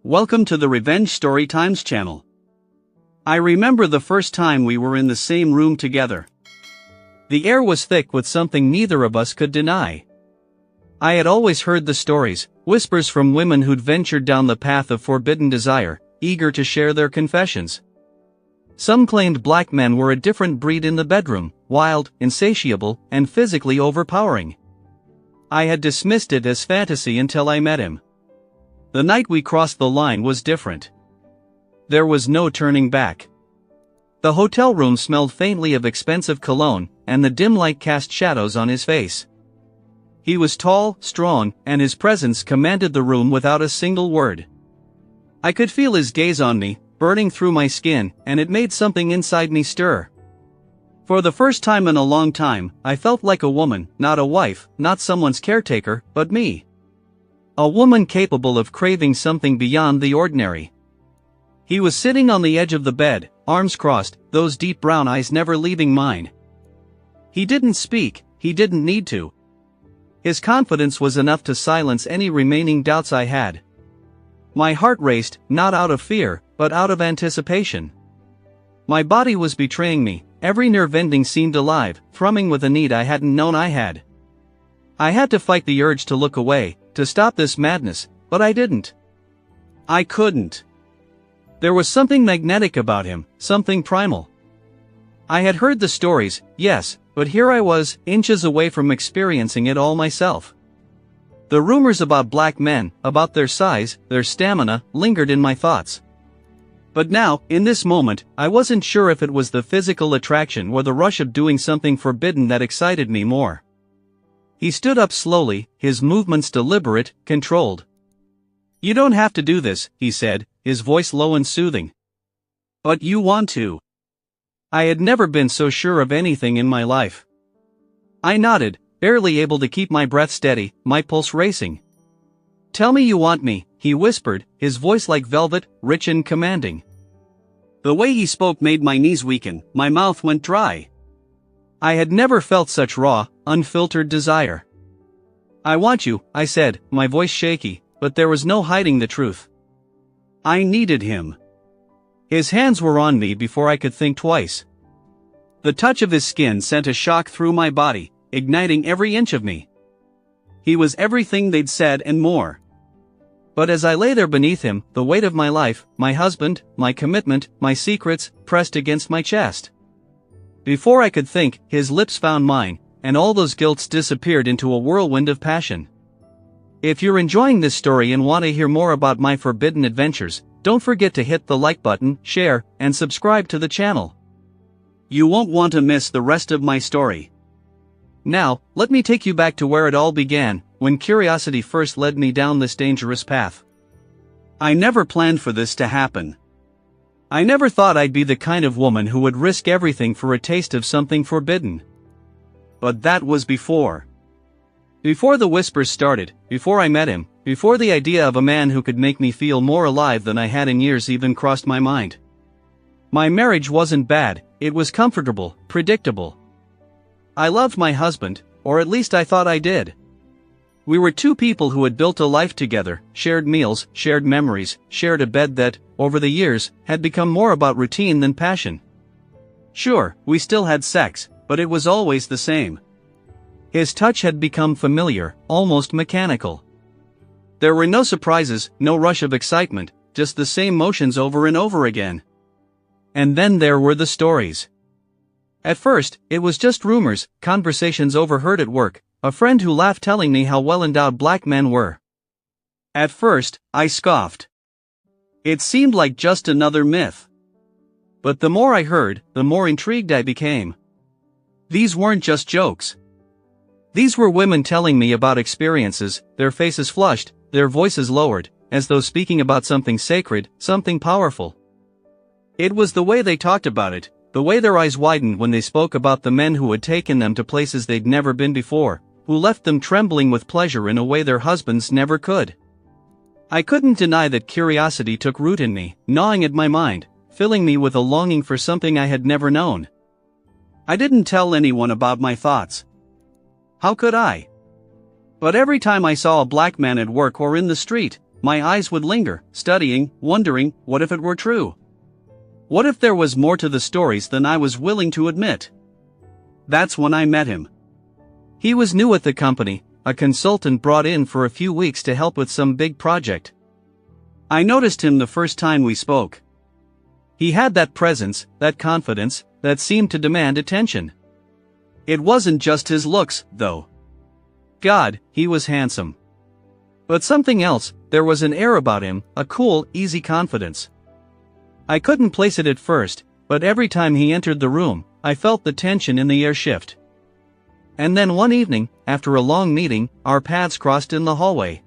Welcome to the Revenge Story Times channel. I remember the first time we were in the same room together. The air was thick with something neither of us could deny. I had always heard the stories, whispers from women who'd ventured down the path of forbidden desire, eager to share their confessions. Some claimed black men were a different breed in the bedroom, wild, insatiable, and physically overpowering. I had dismissed it as fantasy until I met him. The night we crossed the line was different. There was no turning back. The hotel room smelled faintly of expensive cologne, and the dim light cast shadows on his face. He was tall, strong, and his presence commanded the room without a single word. I could feel his gaze on me, burning through my skin, and it made something inside me stir. For the first time in a long time, I felt like a woman, not a wife, not someone's caretaker, but me. A woman capable of craving something beyond the ordinary. He was sitting on the edge of the bed, arms crossed, those deep brown eyes never leaving mine. He didn't speak, he didn't need to. His confidence was enough to silence any remaining doubts I had. My heart raced, not out of fear, but out of anticipation. My body was betraying me, every nerve ending seemed alive, thrumming with a need I hadn't known I had. I had to fight the urge to look away, to stop this madness, but I didn't. I couldn't. There was something magnetic about him, something primal. I had heard the stories, yes, but here I was, inches away from experiencing it all myself. The rumors about black men, about their size, their stamina, lingered in my thoughts. But now, in this moment, I wasn't sure if it was the physical attraction or the rush of doing something forbidden that excited me more. He stood up slowly, his movements deliberate, controlled. "You don't have to do this," he said, his voice low and soothing. "But you want to." I had never been so sure of anything in my life. I nodded, barely able to keep my breath steady, my pulse racing. "Tell me you want me," he whispered, his voice like velvet, rich and commanding. The way he spoke made my knees weaken, my mouth went dry. I had never felt such raw, unfiltered desire. "I want you," I said, my voice shaky, but there was no hiding the truth. I needed him. His hands were on me before I could think twice. The touch of his skin sent a shock through my body, igniting every inch of me. He was everything they'd said and more. But as I lay there beneath him, the weight of my life, my husband, my commitment, my secrets, pressed against my chest. Before I could think, his lips found mine, and all those guilts disappeared into a whirlwind of passion. If you're enjoying this story and want to hear more about my forbidden adventures, don't forget to hit the like button, share, and subscribe to the channel. You won't want to miss the rest of my story. Now, let me take you back to where it all began, when curiosity first led me down this dangerous path. I never planned for this to happen. I never thought I'd be the kind of woman who would risk everything for a taste of something forbidden. But that was before. Before the whispers started, before I met him, before the idea of a man who could make me feel more alive than I had in years even crossed my mind. My marriage wasn't bad, it was comfortable, predictable. I loved my husband, or at least I thought I did. We were two people who had built a life together, shared meals, shared memories, shared a bed that, over the years, had become more about routine than passion. Sure, we still had sex, but it was always the same. His touch had become familiar, almost mechanical. There were no surprises, no rush of excitement, just the same motions over and over again. And then there were the stories. At first, it was just rumors, conversations overheard at work, a friend who laughed telling me how well-endowed black men were. At first, I scoffed. It seemed like just another myth. But the more I heard, the more intrigued I became. These weren't just jokes. These were women telling me about experiences, their faces flushed, their voices lowered, as though speaking about something sacred, something powerful. It was the way they talked about it, the way their eyes widened when they spoke about the men who had taken them to places they'd never been before, who left them trembling with pleasure in a way their husbands never could. I couldn't deny that curiosity took root in me, gnawing at my mind, filling me with a longing for something I had never known. I didn't tell anyone about my thoughts. How could I? But every time I saw a black man at work or in the street, my eyes would linger, studying, wondering, what if it were true? What if there was more to the stories than I was willing to admit? That's when I met him. He was new at the company, a consultant brought in for a few weeks to help with some big project. I noticed him the first time we spoke. He had that presence, that confidence, that seemed to demand attention. It wasn't just his looks, though. God, he was handsome. But something else, there was an air about him, a cool, easy confidence. I couldn't place it at first, but every time he entered the room, I felt the tension in the air shift. And then one evening, after a long meeting, our paths crossed in the hallway.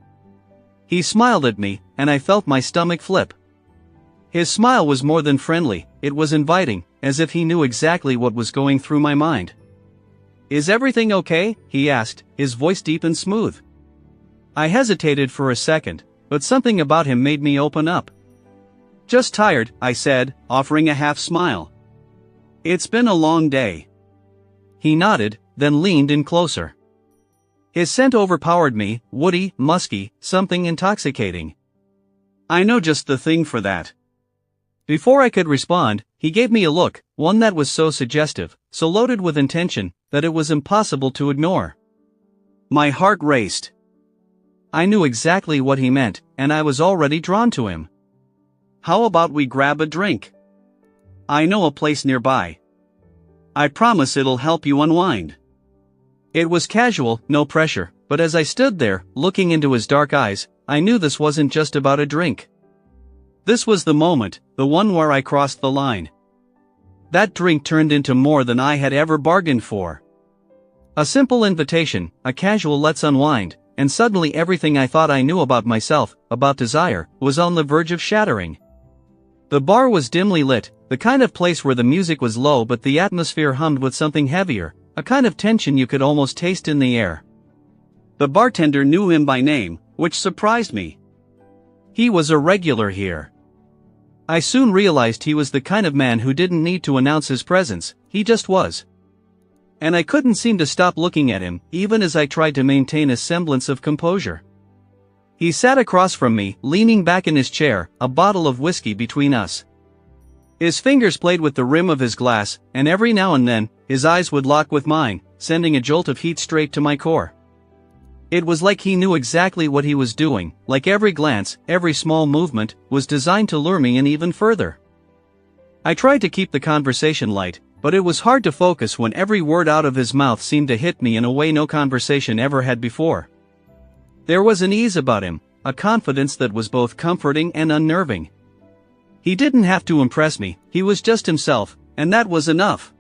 He smiled at me, and I felt my stomach flip. His smile was more than friendly, it was inviting, as if he knew exactly what was going through my mind. "Is everything okay?" he asked, his voice deep and smooth. I hesitated for a second, but something about him made me open up. "Just tired," I said, offering a half smile. "It's been a long day." He nodded, then leaned in closer. His scent overpowered me, woody, musky, something intoxicating. "I know just the thing for that." Before I could respond, he gave me a look, one that was so suggestive, so loaded with intention, that it was impossible to ignore. My heart raced. I knew exactly what he meant, and I was already drawn to him. "How about we grab a drink? I know a place nearby. I promise it'll help you unwind." It was casual, no pressure, but as I stood there, looking into his dark eyes, I knew this wasn't just about a drink. This was the moment, the one where I crossed the line. That drink turned into more than I had ever bargained for. A simple invitation, a casual "let's unwind," and suddenly everything I thought I knew about myself, about desire, was on the verge of shattering. The bar was dimly lit, the kind of place where the music was low but the atmosphere hummed with something heavier, a kind of tension you could almost taste in the air. The bartender knew him by name, which surprised me. He was a regular here. I soon realized he was the kind of man who didn't need to announce his presence, he just was. And I couldn't seem to stop looking at him, even as I tried to maintain a semblance of composure. He sat across from me, leaning back in his chair, a bottle of whiskey between us. His fingers played with the rim of his glass, and every now and then, his eyes would lock with mine, sending a jolt of heat straight to my core. It was like he knew exactly what he was doing, like every glance, every small movement, was designed to lure me in even further. I tried to keep the conversation light, but it was hard to focus when every word out of his mouth seemed to hit me in a way no conversation ever had before. There was an ease about him, a confidence that was both comforting and unnerving. He didn't have to impress me, he was just himself, and that was enough.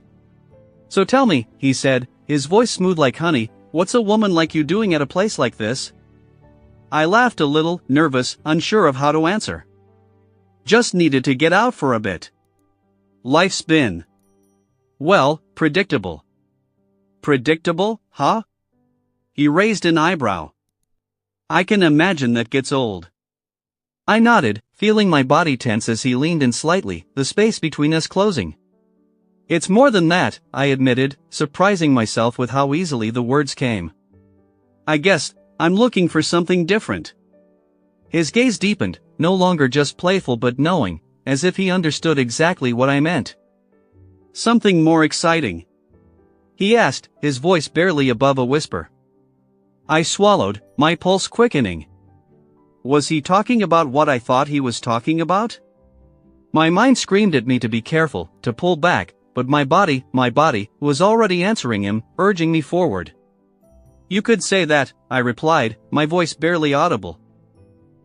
"So tell me," he said, his voice smooth like honey, "what's a woman like you doing at a place like this?" I laughed a little, nervous, unsure of how to answer. "Just needed to get out for a bit. Life's been, well, predictable." "Predictable, huh?" He raised an eyebrow. "I can imagine that gets old." I nodded, feeling my body tense as he leaned in slightly, the space between us closing. "It's more than that," I admitted, surprising myself with how easily the words came. "I guess, I'm looking for something different." His gaze deepened, no longer just playful but knowing, as if he understood exactly what I meant. "Something more exciting?" he asked, his voice barely above a whisper. I swallowed, my pulse quickening. Was he talking about what I thought he was talking about? My mind screamed at me to be careful, to pull back, but my body, was already answering him, urging me forward. "You could say that," I replied, my voice barely audible.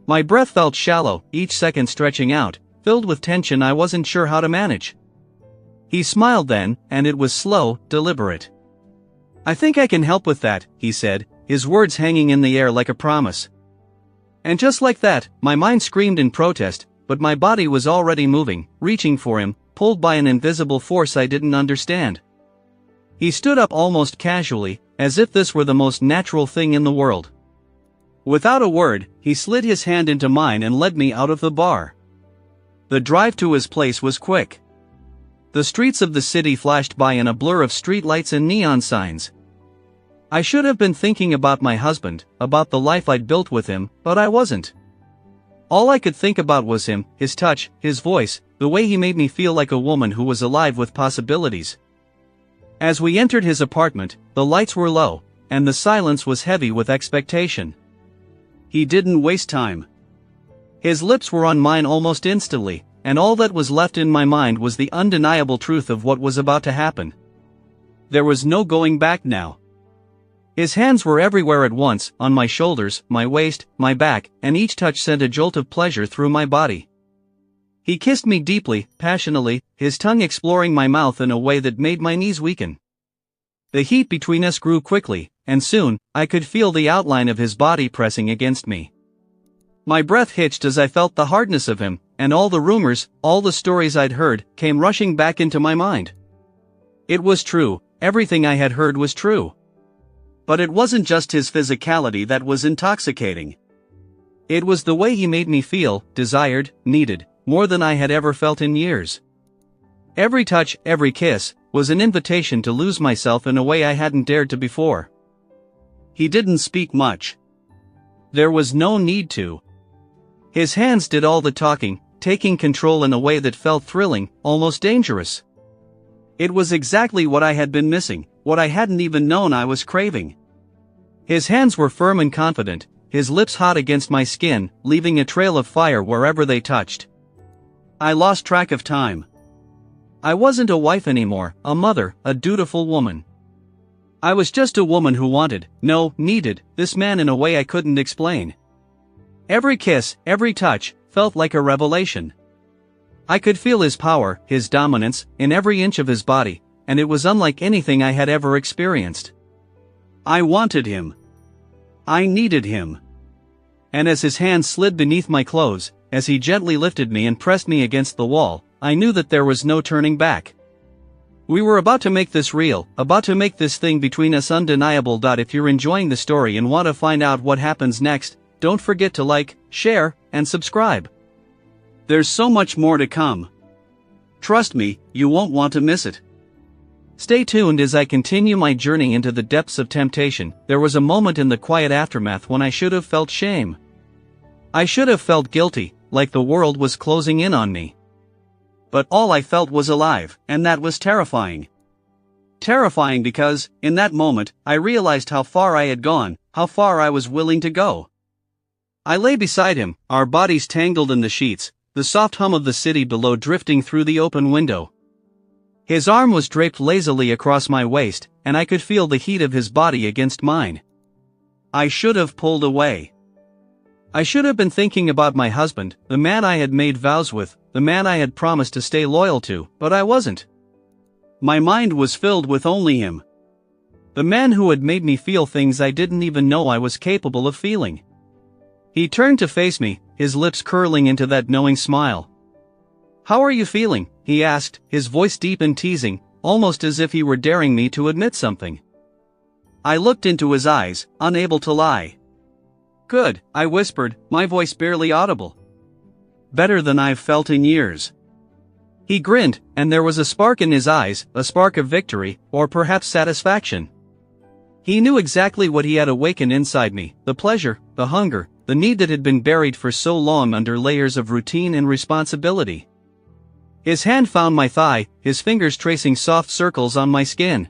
My breath felt shallow, each second stretching out, filled with tension I wasn't sure how to manage. He smiled then, and it was slow, deliberate. "I think I can help with that," he said, his words hanging in the air like a promise. And just like that, my mind screamed in protest, but my body was already moving, reaching for him, pulled by an invisible force I didn't understand. He stood up almost casually, as if this were the most natural thing in the world. Without a word, he slid his hand into mine and led me out of the bar. The drive to his place was quick. The streets of the city flashed by in a blur of streetlights and neon signs. I should have been thinking about my husband, about the life I'd built with him, but I wasn't. All I could think about was him, his touch, his voice, the way he made me feel like a woman who was alive with possibilities. As we entered his apartment, the lights were low, and the silence was heavy with expectation. He didn't waste time. His lips were on mine almost instantly, and all that was left in my mind was the undeniable truth of what was about to happen. There was no going back now. His hands were everywhere at once, on my shoulders, my waist, my back, and each touch sent a jolt of pleasure through my body. He kissed me deeply, passionately, his tongue exploring my mouth in a way that made my knees weaken. The heat between us grew quickly, and soon, I could feel the outline of his body pressing against me. My breath hitched as I felt the hardness of him, and all the rumors, all the stories I'd heard, came rushing back into my mind. It was true, everything I had heard was true. But it wasn't just his physicality that was intoxicating. It was the way he made me feel, desired, needed, more than I had ever felt in years. Every touch, every kiss, was an invitation to lose myself in a way I hadn't dared to before. He didn't speak much. There was no need to. His hands did all the talking, taking control in a way that felt thrilling, almost dangerous. It was exactly what I had been missing, what I hadn't even known I was craving. His hands were firm and confident, his lips hot against my skin, leaving a trail of fire wherever they touched. I lost track of time. I wasn't a wife anymore, a mother, a dutiful woman. I was just a woman who wanted, no, needed, this man in a way I couldn't explain. Every kiss, every touch, felt like a revelation. I could feel his power, his dominance, in every inch of his body, and it was unlike anything I had ever experienced. I wanted him. I needed him. And as his hand slid beneath my clothes, as he gently lifted me and pressed me against the wall, I knew that there was no turning back. We were about to make this real, about to make this thing between us undeniable. If you're enjoying the story and want to find out what happens next, don't forget to like, share, and subscribe. There's so much more to come. Trust me, you won't want to miss it. Stay tuned as I continue my journey into the depths of temptation. There was a moment in the quiet aftermath when I should have felt shame. I should have felt guilty, like the world was closing in on me. But all I felt was alive, and that was terrifying. Terrifying because, in that moment, I realized how far I had gone, how far I was willing to go. I lay beside him, our bodies tangled in the sheets, the soft hum of the city below drifting through the open window. His arm was draped lazily across my waist, and I could feel the heat of his body against mine. I should have pulled away. I should have been thinking about my husband, the man I had made vows with, the man I had promised to stay loyal to, but I wasn't. My mind was filled with only him. The man who had made me feel things I didn't even know I was capable of feeling. He turned to face me, his lips curling into that knowing smile. "How are you feeling?" he asked, his voice deep and teasing, almost as if he were daring me to admit something. I looked into his eyes, unable to lie. "Good," I whispered, my voice barely audible. "Better than I've felt in years." He grinned, and there was a spark in his eyes, a spark of victory, or perhaps satisfaction. He knew exactly what he had awakened inside me, the pleasure, the hunger, the need that had been buried for so long under layers of routine and responsibility. His hand found my thigh, his fingers tracing soft circles on my skin.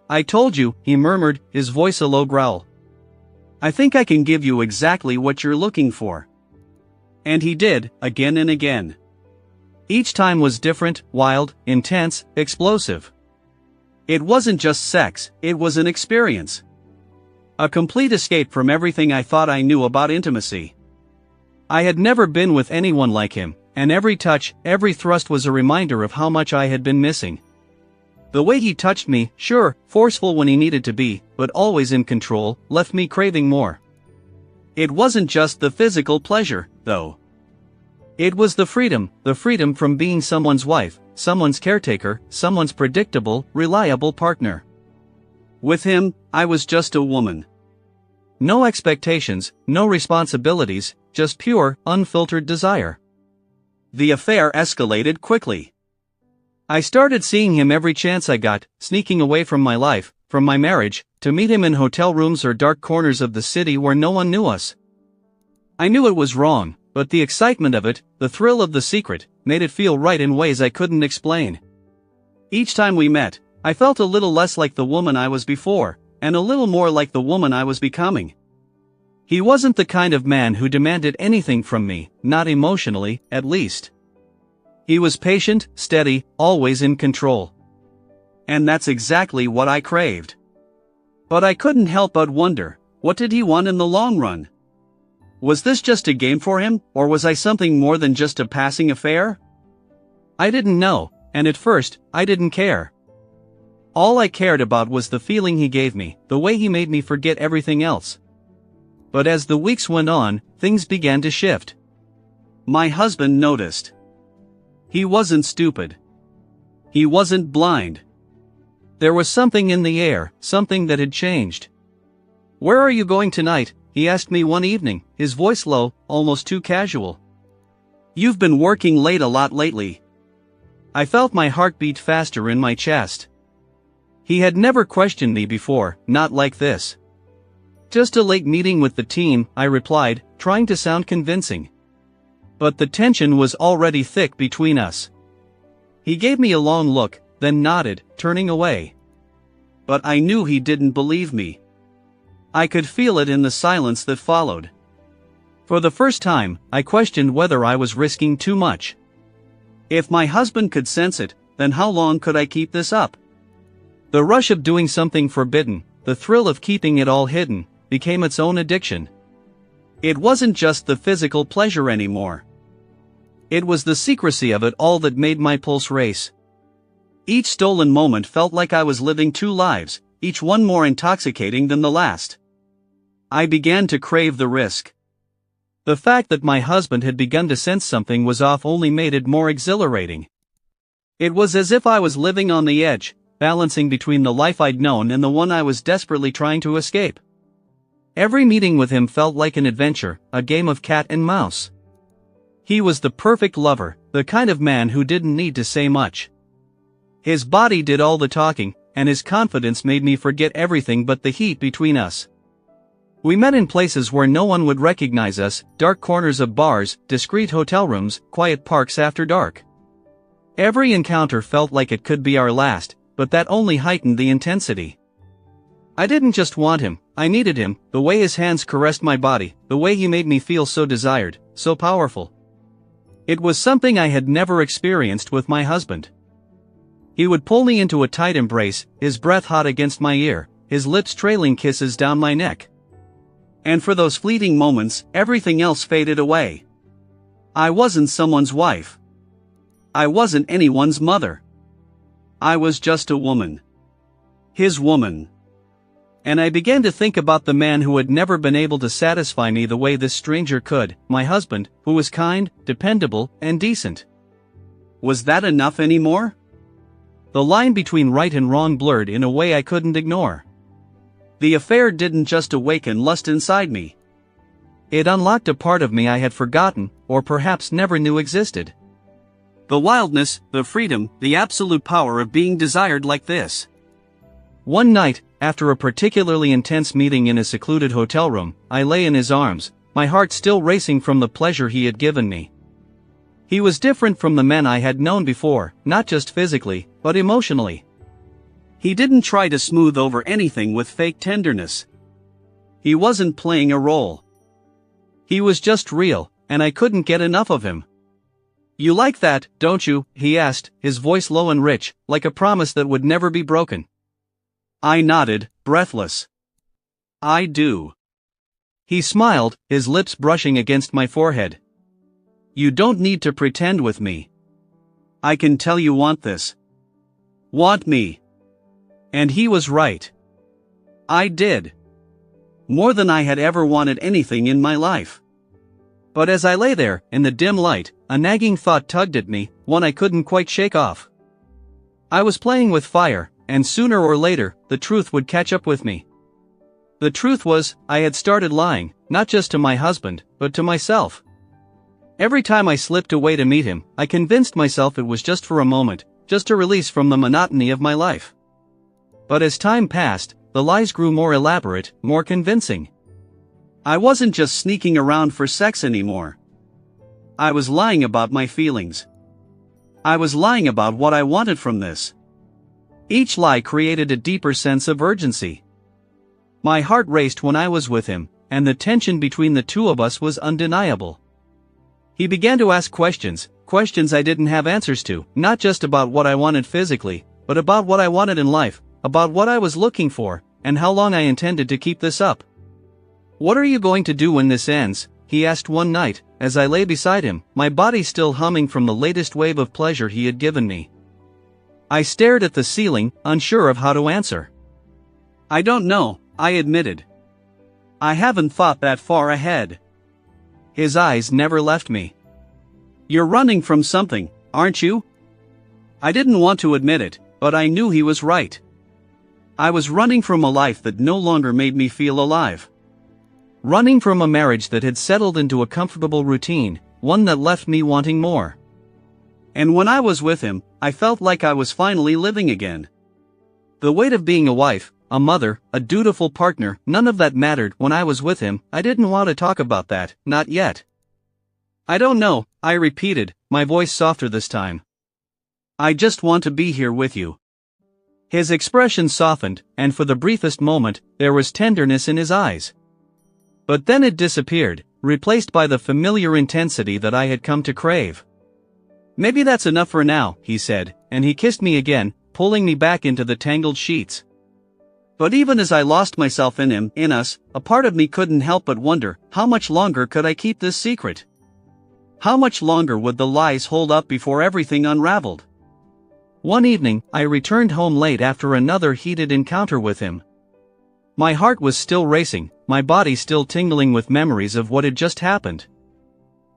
"I told you," he murmured, his voice a low growl. "I think I can give you exactly what you're looking for." And he did, again and again. Each time was different, wild, intense, explosive. It wasn't just sex, it was an experience. A complete escape from everything I thought I knew about intimacy. I had never been with anyone like him, and every touch, every thrust was a reminder of how much I had been missing. The way he touched me, sure, forceful when he needed to be, but always in control, left me craving more. It wasn't just the physical pleasure, though. It was the freedom from being someone's wife, someone's caretaker, someone's predictable, reliable partner. With him, I was just a woman. No expectations, no responsibilities, just pure, unfiltered desire. The affair escalated quickly. I started seeing him every chance I got, sneaking away from my life, from my marriage, to meet him in hotel rooms or dark corners of the city where no one knew us. I knew it was wrong, But the excitement of it, the thrill of the secret, made it feel right in ways I couldn't explain. Each time we met, I felt a little less like the woman I was before, and a little more like the woman I was becoming. He wasn't the kind of man who demanded anything from me, not emotionally, at least. He was patient, steady, always in control. And that's exactly what I craved. But I couldn't help but wonder, what did he want in the long run? Was this just a game for him, or was I something more than just a passing affair? I didn't know, and at first, I didn't care. All I cared about was the feeling he gave me, the way he made me forget everything else. But as the weeks went on, things began to shift. My husband noticed. He wasn't stupid. He wasn't blind. There was something in the air, something that had changed. "Where are you going tonight?" he asked me one evening, his voice low, almost too casual. "You've been working late a lot lately." I felt my heart beat faster in my chest. He had never questioned me before, not like this. "Just a late meeting with the team," I replied, trying to sound convincing. But the tension was already thick between us. He gave me a long look, then nodded, turning away. But I knew he didn't believe me. I could feel it in the silence that followed. For the first time, I questioned whether I was risking too much. If my husband could sense it, then how long could I keep this up? The rush of doing something forbidden, the thrill of keeping it all hidden, became its own addiction. It wasn't just the physical pleasure anymore. It was the secrecy of it all that made my pulse race. Each stolen moment felt like I was living two lives, each one more intoxicating than the last. I began to crave the risk. The fact that my husband had begun to sense something was off only made it more exhilarating. It was as if I was living on the edge, balancing between the life I'd known and the one I was desperately trying to escape. Every meeting with him felt like an adventure, a game of cat and mouse. He was the perfect lover, the kind of man who didn't need to say much. His body did all the talking, and his confidence made me forget everything but the heat between us. We met in places where no one would recognize us, dark corners of bars, discreet hotel rooms, quiet parks after dark. Every encounter felt like it could be our last, but that only heightened the intensity. I didn't just want him, I needed him, the way his hands caressed my body, the way he made me feel so desired, so powerful. It was something I had never experienced with my husband. He would pull me into a tight embrace, his breath hot against my ear, his lips trailing kisses down my neck. And for those fleeting moments, everything else faded away. I wasn't someone's wife. I wasn't anyone's mother. I was just a woman. His woman. And I began to think about the man who had never been able to satisfy me the way this stranger could, my husband, who was kind, dependable, and decent. Was that enough anymore? The line between right and wrong blurred in a way I couldn't ignore. The affair didn't just awaken lust inside me. It unlocked a part of me I had forgotten, or perhaps never knew existed. The wildness, the freedom, the absolute power of being desired like this. One night, after a particularly intense meeting in a secluded hotel room, I lay in his arms, my heart still racing from the pleasure he had given me. He was different from the men I had known before, not just physically, but emotionally. He didn't try to smooth over anything with fake tenderness. He wasn't playing a role. He was just real, and I couldn't get enough of him. "You like that, don't you?" he asked, his voice low and rich, like a promise that would never be broken. I nodded, breathless. "I do." He smiled, his lips brushing against my forehead. "You don't need to pretend with me. I can tell you want this. Want me." And he was right. I did. More than I had ever wanted anything in my life. But as I lay there, in the dim light, a nagging thought tugged at me, one I couldn't quite shake off. I was playing with fire, and sooner or later, the truth would catch up with me. The truth was, I had started lying, not just to my husband, but to myself. Every time I slipped away to meet him, I convinced myself it was just for a moment, just a release from the monotony of my life. But as time passed, the lies grew more elaborate, more convincing. I wasn't just sneaking around for sex anymore. I was lying about my feelings. I was lying about what I wanted from this. Each lie created a deeper sense of urgency. My heart raced when I was with him, and the tension between the two of us was undeniable. He began to ask questions I didn't have answers to, not just about what I wanted physically, but about what I wanted in life, about what I was looking for, and how long I intended to keep this up. "What are you going to do when this ends?" he asked one night, as I lay beside him, my body still humming from the latest wave of pleasure he had given me. I stared at the ceiling, unsure of how to answer. "I don't know," I admitted. "I haven't thought that far ahead." His eyes never left me. "You're running from something, aren't you?" I didn't want to admit it, but I knew he was right. I was running from a life that no longer made me feel alive. Running from a marriage that had settled into a comfortable routine, one that left me wanting more. And when I was with him, I felt like I was finally living again. The weight of being a wife, a mother, a dutiful partner, none of that mattered when I was with him. I didn't want to talk about that, not yet. "I don't know," I repeated, my voice softer this time. "I just want to be here with you." His expression softened, and for the briefest moment, there was tenderness in his eyes. But then it disappeared, replaced by the familiar intensity that I had come to crave. "Maybe that's enough for now," he said, and he kissed me again, pulling me back into the tangled sheets. But even as I lost myself in him, in us, a part of me couldn't help but wonder, how much longer could I keep this secret? How much longer would the lies hold up before everything unraveled? One evening, I returned home late after another heated encounter with him. My heart was still racing, my body still tingling with memories of what had just happened.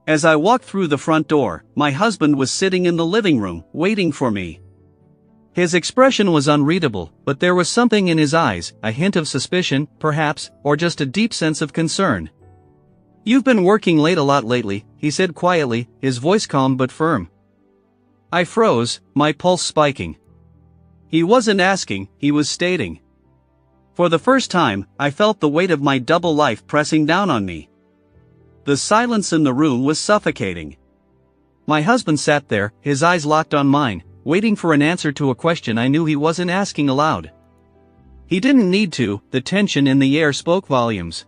As I walked through the front door, my husband was sitting in the living room, waiting for me. His expression was unreadable, but there was something in his eyes, a hint of suspicion, perhaps, or just a deep sense of concern. "You've been working late a lot lately," he said quietly, his voice calm but firm. I froze, my pulse spiking. He wasn't asking, he was stating. For the first time, I felt the weight of my double life pressing down on me. The silence in the room was suffocating. My husband sat there, his eyes locked on mine, waiting for an answer to a question I knew he wasn't asking aloud. He didn't need to, the tension in the air spoke volumes.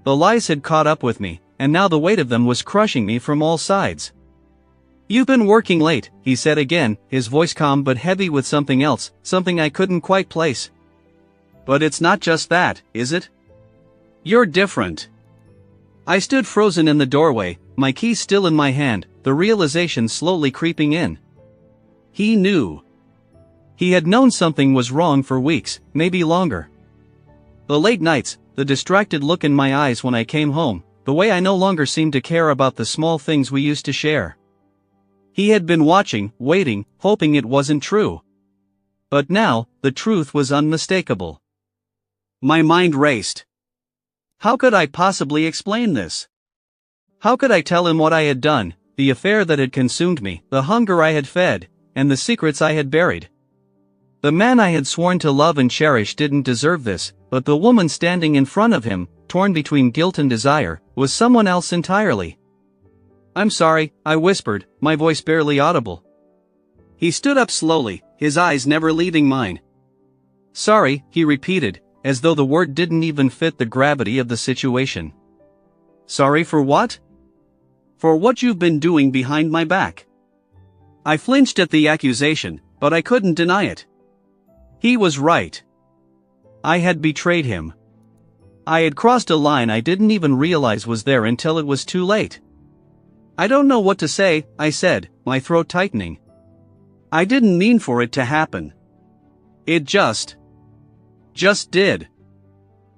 The lies had caught up with me, and now the weight of them was crushing me from all sides. "You've been working late," he said again, his voice calm but heavy with something else, something I couldn't quite place. "But it's not just that, is it? You're different." I stood frozen in the doorway, my keys still in my hand, the realization slowly creeping in. He knew. He had known something was wrong for weeks, maybe longer. The late nights, the distracted look in my eyes when I came home, the way I no longer seemed to care about the small things we used to share. He had been watching, waiting, hoping it wasn't true. But now, the truth was unmistakable. My mind raced. How could I possibly explain this? How could I tell him what I had done, the affair that had consumed me, the hunger I had fed, and the secrets I had buried? The man I had sworn to love and cherish didn't deserve this, but the woman standing in front of him, torn between guilt and desire, was someone else entirely. "I'm sorry," I whispered, my voice barely audible. He stood up slowly, his eyes never leaving mine. "Sorry," he repeated, as though the word didn't even fit the gravity of the situation. "Sorry for what?" "For what you've been doing behind my back." I flinched at the accusation, but I couldn't deny it. He was right. I had betrayed him. I had crossed a line I didn't even realize was there until it was too late. "I don't know what to say," I said, my throat tightening. "I didn't mean for it to happen. It just did."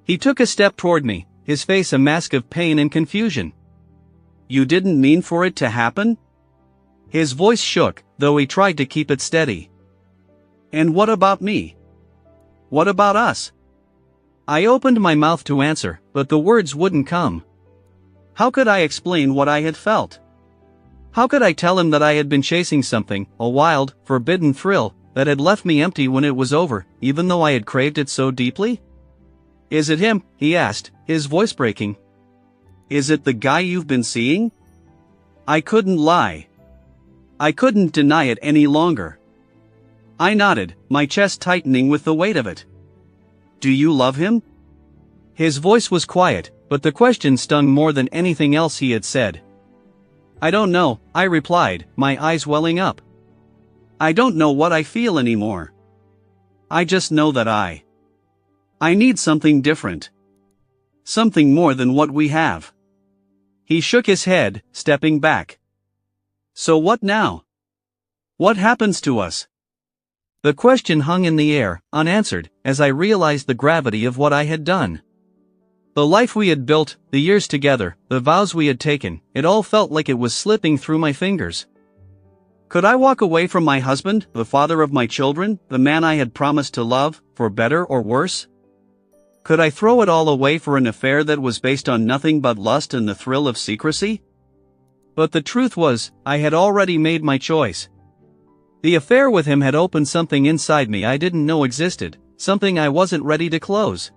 He took a step toward me, his face a mask of pain and confusion. "You didn't mean for it to happen?" His voice shook, though he tried to keep it steady. "And what about me? What about us?" I opened my mouth to answer, but the words wouldn't come. How could I explain what I had felt? How could I tell him that I had been chasing something, a wild, forbidden thrill, that had left me empty when it was over, even though I had craved it so deeply? "Is it him?" he asked, his voice breaking. "Is it the guy you've been seeing?" I couldn't lie. I couldn't deny it any longer. I nodded, my chest tightening with the weight of it. Do you love him? His voice was quiet, but the question stung more than anything else he had said. I don't know, I replied, my eyes welling up. I don't know what I feel anymore. I just know that I need something different. Something more than what we have. He shook his head, stepping back. So what now? What happens to us? The question hung in the air, unanswered, as I realized the gravity of what I had done. The life we had built, the years together, the vows we had taken, it all felt like it was slipping through my fingers. Could I walk away from my husband, the father of my children, the man I had promised to love, for better or worse? Could I throw it all away for an affair that was based on nothing but lust and the thrill of secrecy? But the truth was, I had already made my choice. The affair with him had opened something inside me I didn't know existed, something I wasn't ready to close.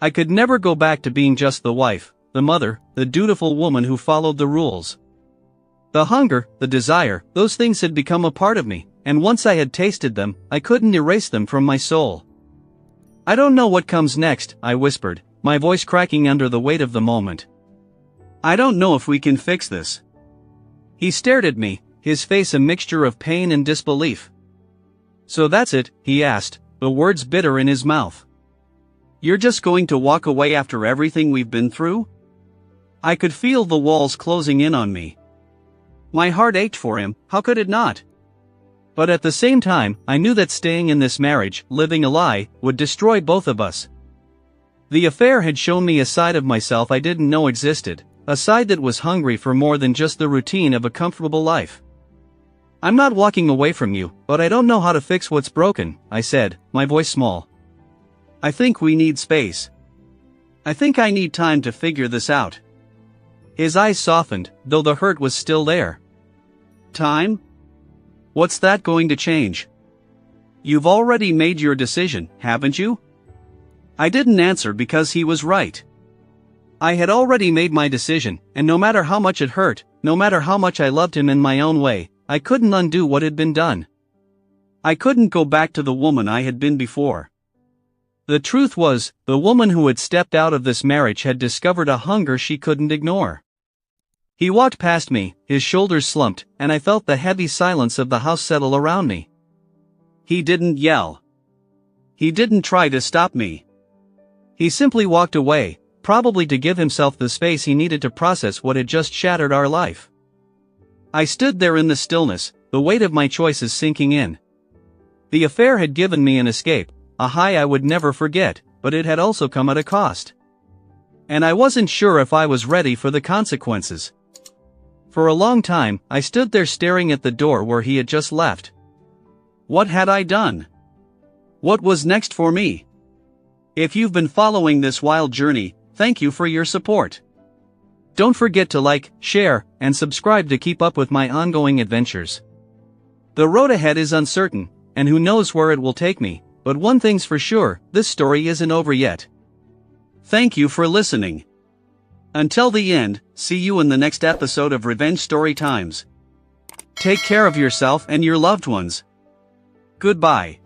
I could never go back to being just the wife, the mother, the dutiful woman who followed the rules. The hunger, the desire, those things had become a part of me, and once I had tasted them, I couldn't erase them from my soul. I don't know what comes next, I whispered, my voice cracking under the weight of the moment. I don't know if we can fix this. He stared at me, his face a mixture of pain and disbelief. So that's it, he asked, the words bitter in his mouth. You're just going to walk away after everything we've been through? I could feel the walls closing in on me. My heart ached for him, how could it not? But at the same time, I knew that staying in this marriage, living a lie, would destroy both of us. The affair had shown me a side of myself I didn't know existed, a side that was hungry for more than just the routine of a comfortable life. I'm not walking away from you, but I don't know how to fix what's broken, I said, my voice small. I think we need space. I think I need time to figure this out. His eyes softened, though the hurt was still there. Time? What's that going to change? You've already made your decision, haven't you? I didn't answer because he was right. I had already made my decision, and no matter how much it hurt, no matter how much I loved him in my own way, I couldn't undo what had been done. I couldn't go back to the woman I had been before. The truth was, the woman who had stepped out of this marriage had discovered a hunger she couldn't ignore. He walked past me, his shoulders slumped, and I felt the heavy silence of the house settle around me. He didn't yell. He didn't try to stop me. He simply walked away, probably to give himself the space he needed to process what had just shattered our life. I stood there in the stillness, the weight of my choices sinking in. The affair had given me an escape, a high I would never forget, but it had also come at a cost. And I wasn't sure if I was ready for the consequences. For a long time, I stood there staring at the door where he had just left. What had I done? What was next for me? If you've been following this wild journey, thank you for your support. Don't forget to like, share, and subscribe to keep up with my ongoing adventures. The road ahead is uncertain, and who knows where it will take me, but one thing's for sure, this story isn't over yet. Thank you for listening. Until the end, see you in the next episode of Revenge Story Times. Take care of yourself and your loved ones. Goodbye.